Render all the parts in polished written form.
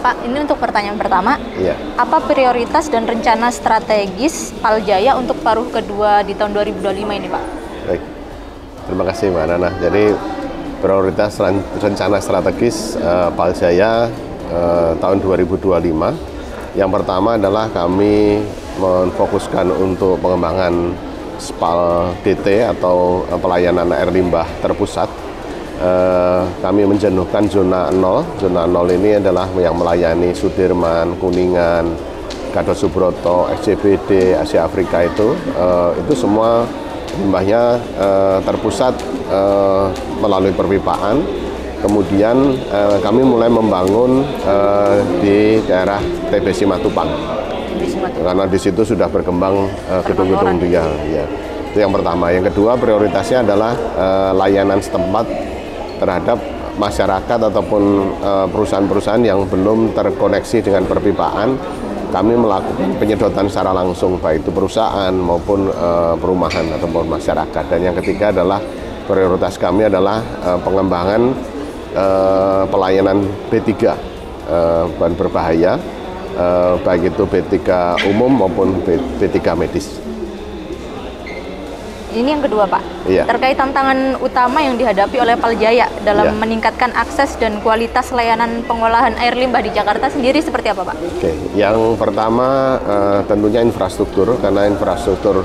Pak, ini untuk pertanyaan pertama. Iya. Apa prioritas dan rencana strategis Paljaya untuk paruh kedua di tahun 2025 ini, Pak? Baik. Terima kasih Mbak Nana. Jadi prioritas rencana strategis Paljaya tahun 2025. Yang pertama adalah kami memfokuskan untuk pengembangan SPAL DT atau pelayanan air limbah terpusat. Kami menjenuhkan zona 0. Zona 0 ini adalah yang melayani Sudirman, Kuningan, Gatot Subroto, SCBD, Asia Afrika itu semua limbahnya terpusat melalui perpipaan. Kemudian kami mulai membangun di daerah TBC Matupang. Karena di situ sudah berkembang gedung-gedung dia. Ya. Itu yang pertama. Yang kedua prioritasnya adalah layanan setempat terhadap masyarakat ataupun perusahaan-perusahaan yang belum terkoneksi dengan perpipaan. Kami melakukan penyedotan secara langsung, baik itu perusahaan maupun perumahan ataupun masyarakat. Dan yang ketiga adalah prioritas kami adalah pengembangan pelayanan B3 bahan berbahaya, baik itu B3 umum maupun B3 medis. Ini yang kedua, Pak. Iya. Terkait tantangan utama yang dihadapi oleh Paljaya dalam meningkatkan akses dan kualitas layanan pengolahan air limbah di Jakarta sendiri seperti apa, Pak? Oke, yang pertama tentunya infrastruktur, karena infrastruktur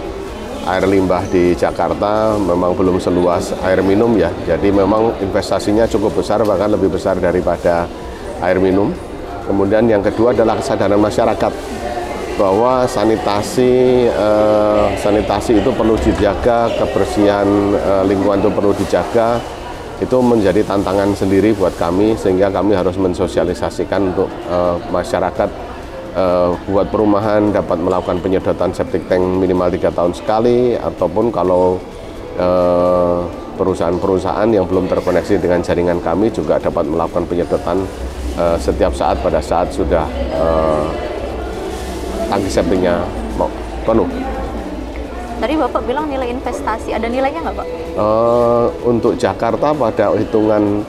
air limbah di Jakarta memang belum seluas air minum ya. Jadi memang investasinya cukup besar, bahkan lebih besar daripada air minum. Kemudian yang kedua adalah kesadaran masyarakat bahwa sanitasi itu perlu dijaga, kebersihan lingkungan itu perlu dijaga. Itu menjadi tantangan sendiri buat kami, sehingga kami harus mensosialisasikan untuk masyarakat buat perumahan dapat melakukan penyedotan septic tank minimal 3 tahun sekali, ataupun kalau perusahaan-perusahaan yang belum terkoneksi dengan jaringan kami juga dapat melakukan penyedotan setiap saat pada saat sudah tangki septiknya penuh. Tadi Bapak bilang nilai investasi, ada nilainya nggak, Pak? Untuk Jakarta pada hitungan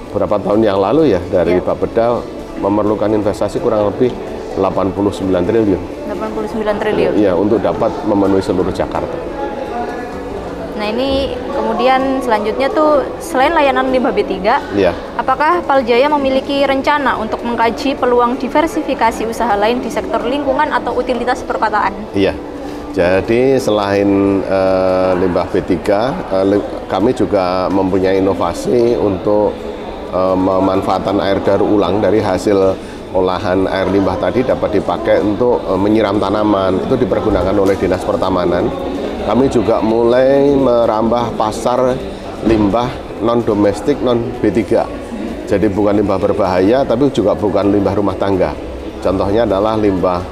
beberapa tahun yang lalu ya, dari Bapeda memerlukan investasi kurang lebih 89 triliun. 89 triliun? Iya, untuk dapat memenuhi seluruh Jakarta. Nah ini kemudian selanjutnya tuh, selain layanan limbah B3, apakah Paljaya memiliki rencana untuk mengkaji peluang diversifikasi usaha lain di sektor lingkungan atau utilitas perkotaan? Iya, jadi selain limbah B3, kami juga mempunyai inovasi untuk memanfaatkan air daur ulang dari hasil olahan air limbah tadi dapat dipakai untuk menyiram tanaman. Itu dipergunakan oleh Dinas Pertamanan. Kami juga mulai merambah pasar limbah non-domestik, non-B3. Jadi bukan limbah berbahaya, tapi juga bukan limbah rumah tangga. Contohnya adalah limbah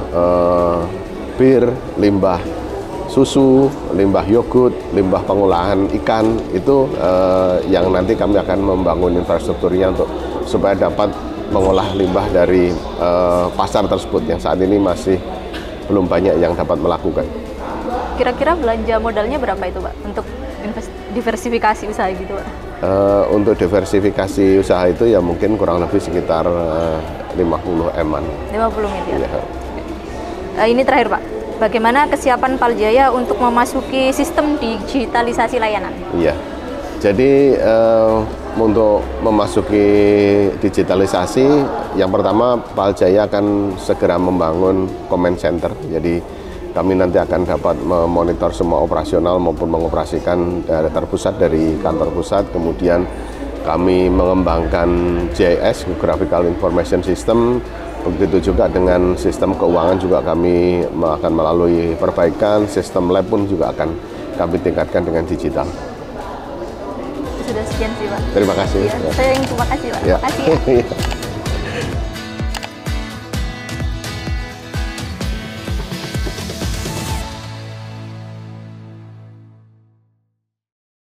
bir, limbah susu, limbah yogurt, limbah pengolahan ikan. Itu yang nanti kami akan membangun infrastrukturnya untuk supaya dapat mengolah limbah dari pasar tersebut yang saat ini masih belum banyak yang dapat melakukan. Kira-kira belanja modalnya berapa itu, Pak, untuk diversifikasi usaha gitu, Pak? Untuk diversifikasi usaha itu ya mungkin kurang lebih sekitar 50 M-an. 50 miliar. Ya. Ini terakhir, Pak. Bagaimana kesiapan Paljaya untuk memasuki sistem digitalisasi layanan? Iya. Jadi untuk memasuki digitalisasi, yang pertama Paljaya akan segera membangun command center. Jadi kami nanti akan dapat memonitor semua operasional maupun mengoperasikan terpusat dari kantor pusat. Kemudian kami mengembangkan GIS, Geographical Information System. Begitu juga dengan sistem keuangan juga kami akan melalui perbaikan. Sistem lab pun juga akan kami tingkatkan dengan digital. Sudah sekian sih, Pak. Terima kasih. Ya, saya yang terima kasih, Pak. Ya. Terima kasih ya.